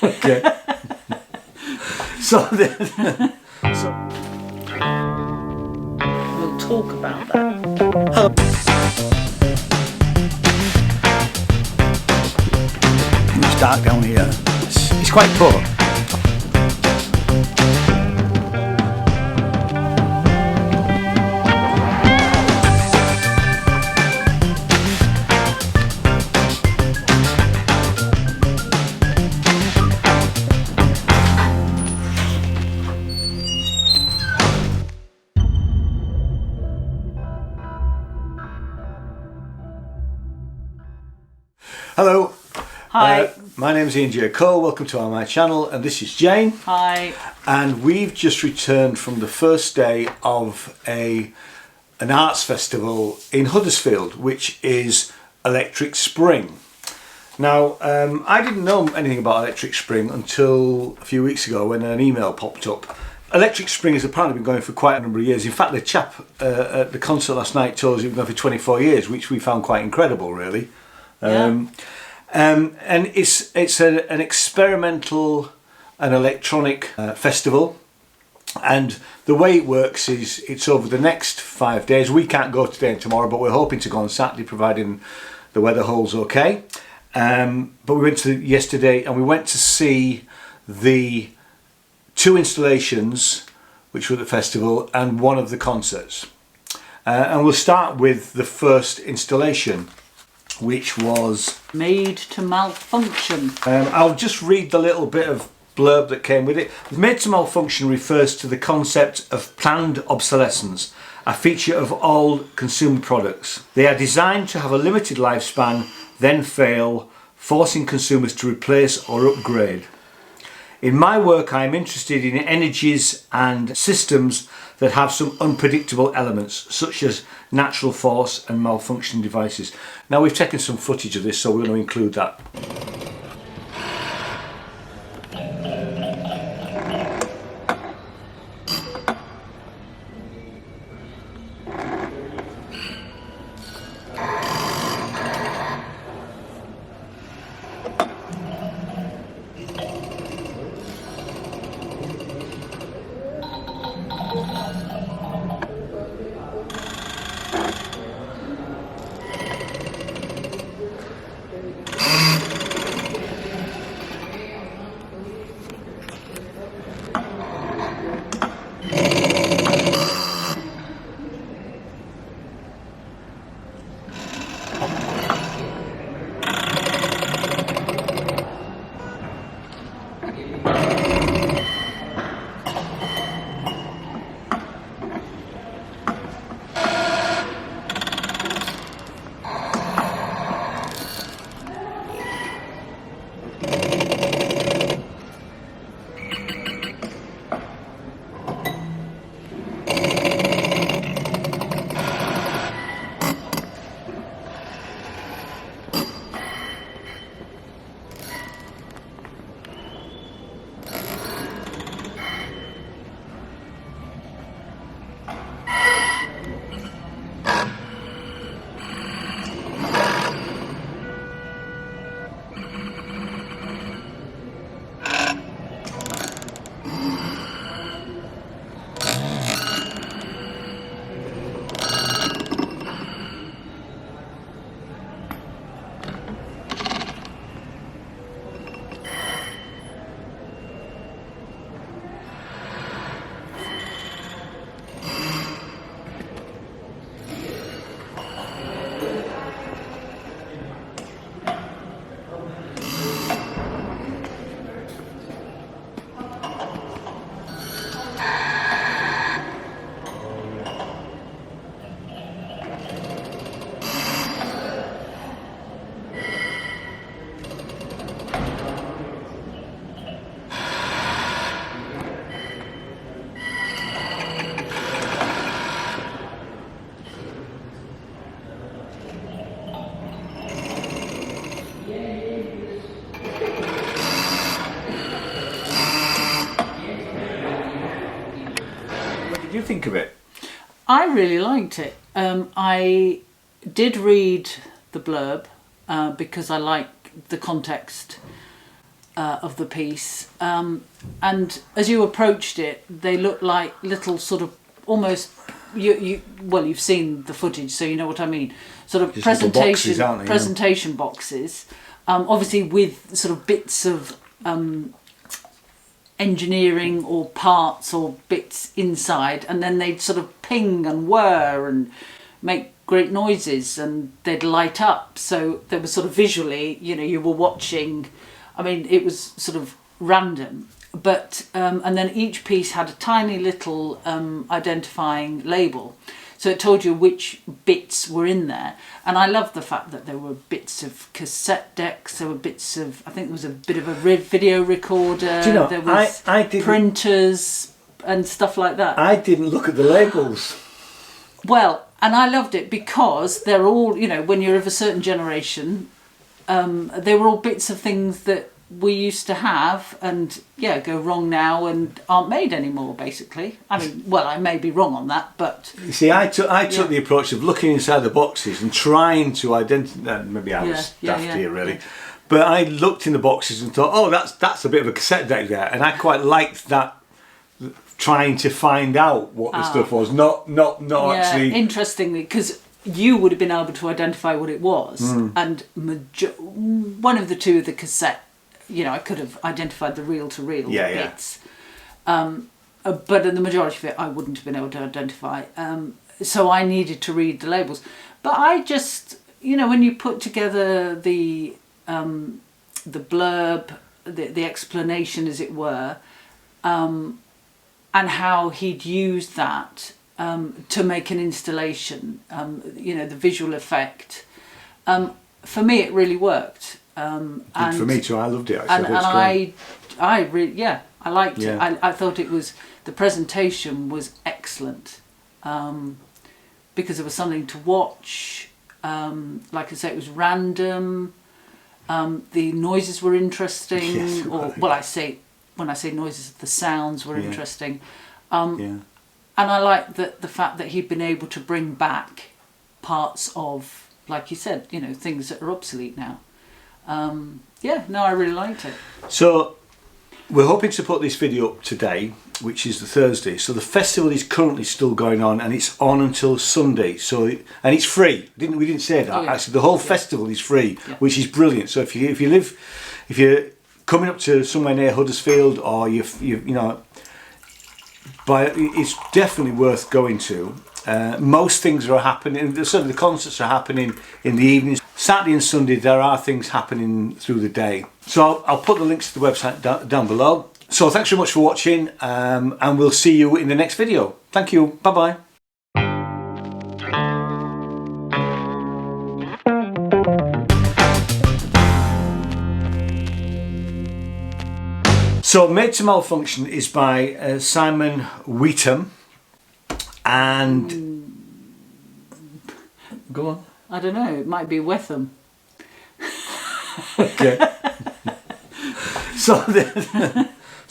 Okay. So We'll talk about that. it's dark down here. It's quite poor. Hello. Hi. My name is Ian J. Cole. Welcome to my channel, and this is Jane. Hi. And we've just returned from the first day of an arts festival in Huddersfield, which is Electric Spring. Now, I didn't know anything about Electric Spring until a few weeks ago when an email popped up. Electric Spring has apparently been going for quite a number of years. In fact, the chap at the concert last night told us it's been going for 24 years, which we found quite incredible, really. Yeah. And it's an experimental and electronic festival, and the way it works is it's over the next 5 days. We can't go today and tomorrow, but we're hoping to go on Saturday, providing the weather holds okay. But we went to yesterday, and we went to see the 2 installations which were at the festival and one of the concerts. And we'll start with the first installation, which was Made to Malfunction. I'll just read the little bit of blurb that came with it. Made to Malfunction refers to the concept of planned obsolescence, a feature of all consumer products. They are designed to have a limited lifespan, then fail, forcing consumers to replace or upgrade. In my work, I am interested in energies and systems that have some unpredictable elements, such as natural force and malfunction devices. Now, we've taken some footage of this, so we're going to include that. What did you think of it? I really liked it. I did read the blurb because I like the context of the piece, and as you approached it, they looked like little sort of almost you've seen the footage, so you know what I mean. Sort of just presentation boxes, aren't they? presentation boxes, obviously with sort of bits of engineering or parts or bits inside, and then they'd sort of ping and whir and make great noises, and they'd light up. So there was sort of visually, you were watching. I mean, it was sort of random, but and then each piece had a tiny little identifying label, so it told you which bits were in there. And I loved the fact that there were bits of cassette decks, there were bits of, I think there was a bit of a video recorder, Do you know, there was printers and stuff like that. I didn't look at the labels. Well, and I loved it because they're all, when you're of a certain generation, they were all bits of things that we used to have and go wrong now and aren't made anymore, basically. I mean, well, I may be wrong on that, but You see, I took the approach of looking inside the boxes and trying to identify. Maybe I was daft here, really. Yeah. But I looked in the boxes and thought, oh, that's a bit of a cassette deck there, and I quite liked that. Trying to find out what the stuff was, not actually. Interestingly, because you would have been able to identify what it was, and one of the two of the cassette, I could have identified the reel-to-reel bits, but in the majority of it, I wouldn't have been able to identify. So I needed to read the labels. But I just, when you put together the blurb, the explanation, as it were, and how he'd used that to make an installation, the visual effect. For me, it really worked. And for me too, I loved it. I liked it. I thought the presentation was excellent, because there was something to watch. Like I say, it was random. The noises were interesting. Yes, When I say noises, the sounds were interesting. And I liked the fact that he'd been able to bring back parts of, like you said, things that are obsolete now. I really liked it. So we're hoping to put this video up today, which is the Thursday. So the festival is currently still going on, and it's on until Sunday. And it's free. We didn't say that. Actually, the whole festival is free, which is brilliant. So if you're coming up to somewhere near Huddersfield, or it's definitely worth going to. Most things are happening. Certainly, the concerts are happening in the evenings. Saturday and Sunday, there are things happening through the day. So I'll put the links to the website down below. So thanks very much for watching, and we'll see you in the next video. Thank you. Bye bye. So Made to Malfunction is by Simon Whetham, and go on. I don't know, it might be Whetham. Okay. So